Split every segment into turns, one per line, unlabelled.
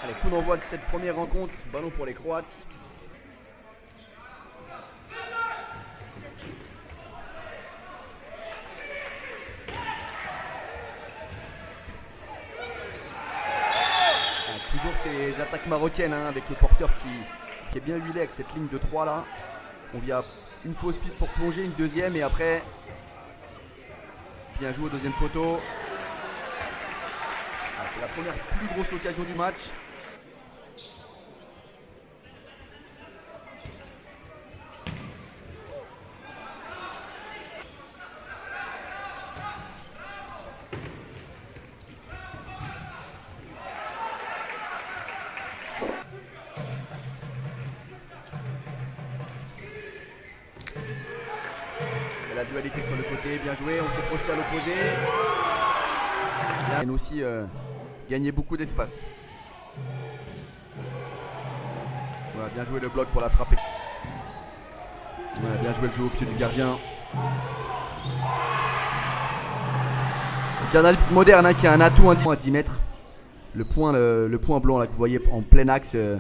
Allez, coup d'envoi de cette première rencontre. Ballon pour les Croates. Toujours ces attaques marocaines avec le porteur qui est bien huilé avec cette ligne de 3 là. On vient une fausse piste pour plonger, une deuxième et après bien joué au deuxième poteau. C'est la première plus grosse occasion du match. La dualité sur le côté, bien joué, on s'est projeté à l'opposé. Et aussi gagné beaucoup d'espace. Voilà, bien joué le bloc pour la frapper. Voilà, bien joué le jeu au pied du gardien. Le gardien moderne qui a un atout à 10 mètres. Le point blanc là, que vous voyez en plein axe. Un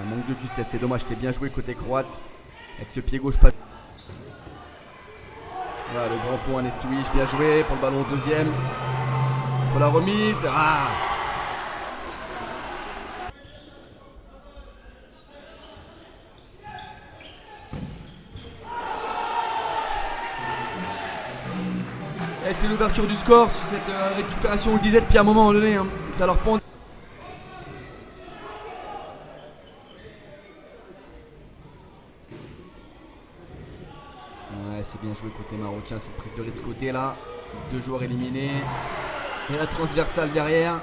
manque de justesse, c'est dommage, c'était bien joué côté croate. Avec ce pied gauche pas. Voilà le grand point Nestouich, bien joué pour le ballon au deuxième. Pour la remise. Ah, et c'est l'ouverture du score sur cette récupération, on le disait depuis un moment donné. Ça leur pend. Ouais, c'est bien joué côté marocain, cette prise de risque côté là. 2 joueurs éliminés. Et la transversale derrière.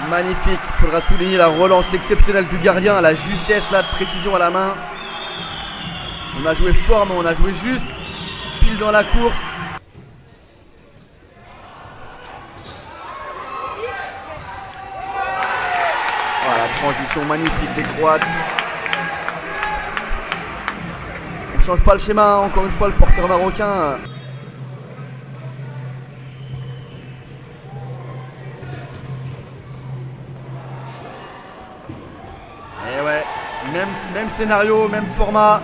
Magnifique, il faudra souligner la relance exceptionnelle du gardien, la justesse, la précision à la main. On a joué fort mais on a joué juste. Pile dans la course. Transition magnifique des Croates. On change pas le schéma, encore une fois le porteur marocain. Et ouais, même scénario, même format.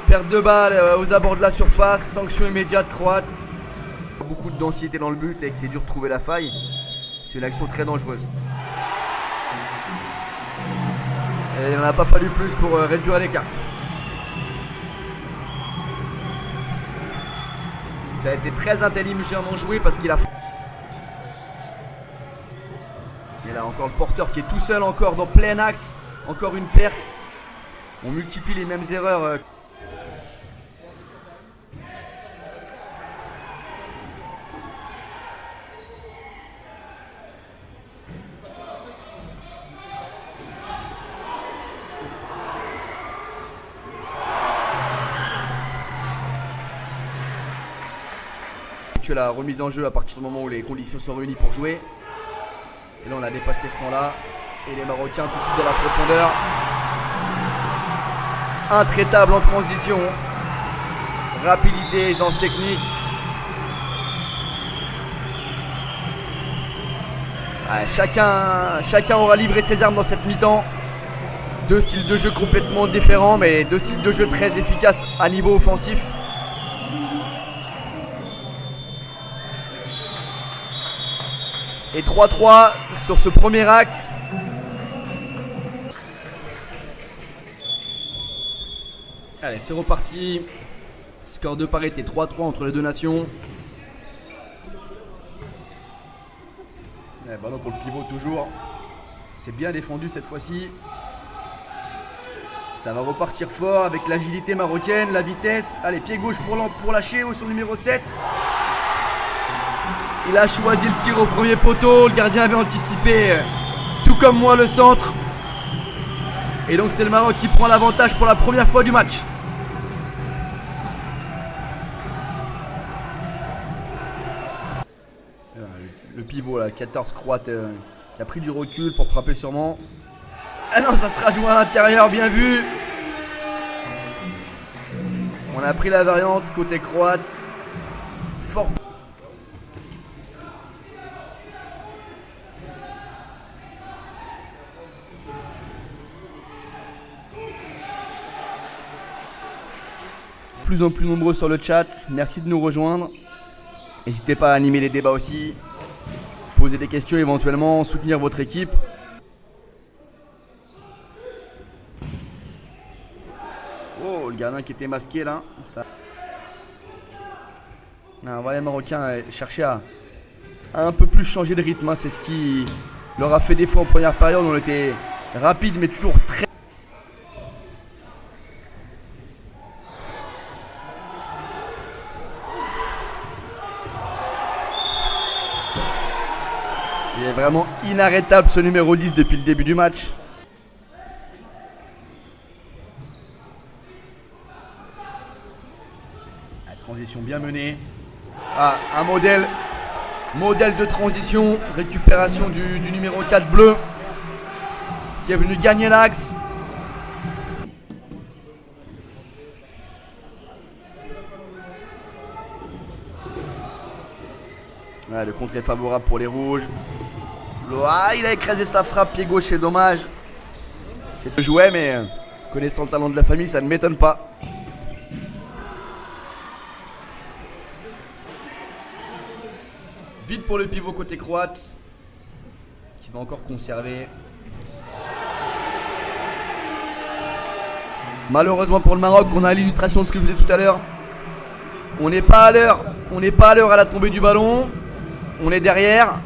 Perte de balle aux abords de la surface, sanction immédiate croate. Beaucoup de densité dans le but et que c'est dur de trouver la faille. C'est une action très dangereuse. Et il n'en a pas fallu plus pour réduire l'écart. Ça a été très intelligemment joué parce qu'il a... Et là encore le porteur qui est tout seul encore dans plein axe. Encore une perte. On multiplie les mêmes erreurs. La remise en jeu à partir du moment où les conditions sont réunies pour jouer. Et là on a dépassé ce temps-là. Et les Marocains tout de suite dans la profondeur. Intraitable en transition. Rapidité, aisance technique. Ouais, chacun aura livré ses armes dans cette mi-temps. 2 styles de jeu complètement différents, mais 2 styles de jeu très efficaces à niveau offensif. Et 3-3 sur ce premier acte. Allez, c'est reparti. Score de parité 3-3 entre les deux nations. Allez, ballon pour le pivot toujours. C'est bien défendu cette fois-ci. Ça va repartir fort avec l'agilité marocaine, la vitesse. Allez, pied gauche pour lâcher sur le numéro 7. Il a choisi le tir au premier poteau, le gardien avait anticipé, tout comme moi, le centre. Et donc c'est le Maroc qui prend l'avantage pour la première fois du match. Le pivot, là, 14 croate qui a pris du recul pour frapper sûrement. Ah non, ça sera joué à l'intérieur, bien vu. On a pris la variante côté croate. Fort. Plus en plus nombreux sur le chat. Merci de nous rejoindre. N'hésitez pas à animer les débats aussi. Poser des questions éventuellement, soutenir votre équipe. Oh, le gardien qui était masqué là. Ça... on va les Marocains chercher à un peu plus changer de rythme. Hein. C'est ce qui leur a fait défaut en première période. On était rapide mais toujours très... Il est vraiment inarrêtable ce numéro 10 depuis le début du match. La transition bien menée. Ah, un modèle de transition. Récupération du numéro 4 bleu qui est venu gagner l'axe. Ouais, le contre est favorable pour les rouges. Ah, il a écrasé sa frappe, pied gauche, c'est dommage. C'est peu joué, mais connaissant le talent de la famille, ça ne m'étonne pas. Vite pour le pivot côté croate, qui va encore conserver. Malheureusement pour le Maroc, on a l'illustration de ce que je vous ai dit tout à l'heure. On n'est pas à l'heure. On n'est pas à l'heure à la tombée du ballon. On est derrière.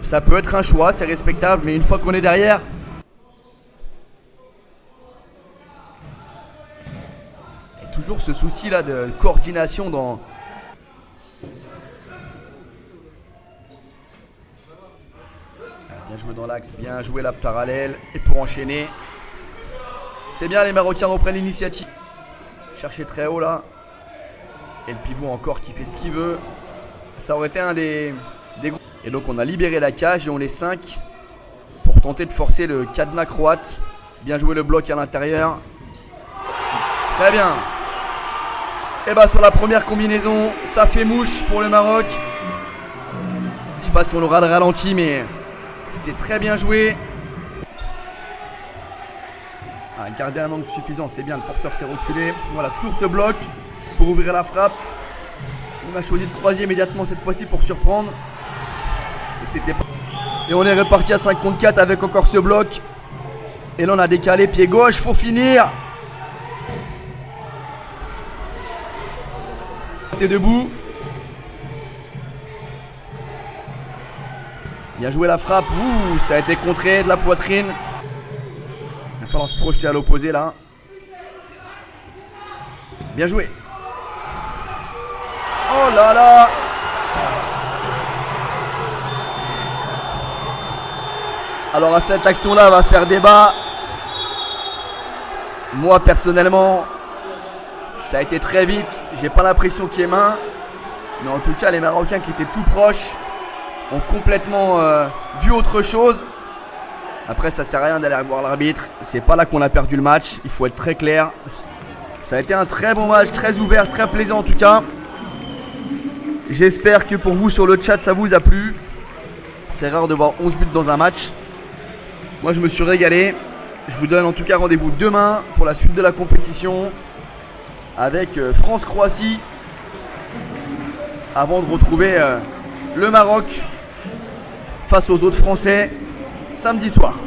Ça peut être un choix, c'est respectable, mais une fois qu'on est derrière... Il y a toujours ce souci là de coordination dans... Bien joué dans l'axe, bien joué la parallèle. Et pour enchaîner, c'est bien, les Marocains reprennent l'initiative. Chercher très haut là. Et le pivot encore qui fait ce qu'il veut. Ça aurait été un des gros... Et donc on a libéré la cage et on est 5 pour tenter de forcer le cadenas croate. Bien joué le bloc à l'intérieur. Très bien. Et bah sur la première combinaison, ça fait mouche pour le Maroc. Je sais pas si on aura le ralenti, mais c'était très bien joué. Garder un angle suffisant, c'est bien, le porteur s'est reculé. Voilà, toujours ce bloc pour ouvrir la frappe. On a choisi de croiser immédiatement cette fois-ci pour surprendre. Et on est reparti à 5 contre 4 avec encore ce bloc. Et là on a décalé pied gauche, faut finir. T'es debout. Bien joué la frappe. Ouh, ça a été contré de la poitrine. Il va falloir se projeter à l'opposé là. Bien joué. Oh là là. Alors à cette action-là, va faire débat. Moi personnellement, ça a été très vite. J'ai pas l'impression qu'il y ait main. Mais en tout cas, les Marocains qui étaient tout proches ont complètement vu autre chose. Après, ça sert à rien d'aller voir l'arbitre. C'est pas là qu'on a perdu le match. Il faut être très clair. Ça a été un très bon match, très ouvert, très plaisant en tout cas. J'espère que pour vous sur le chat, ça vous a plu. C'est rare de voir 11 buts dans un match. Moi, je me suis régalé. Je vous donne en tout cas rendez-vous demain pour la suite de la compétition avec France-Croatie avant de retrouver le Maroc face aux autres Français samedi soir.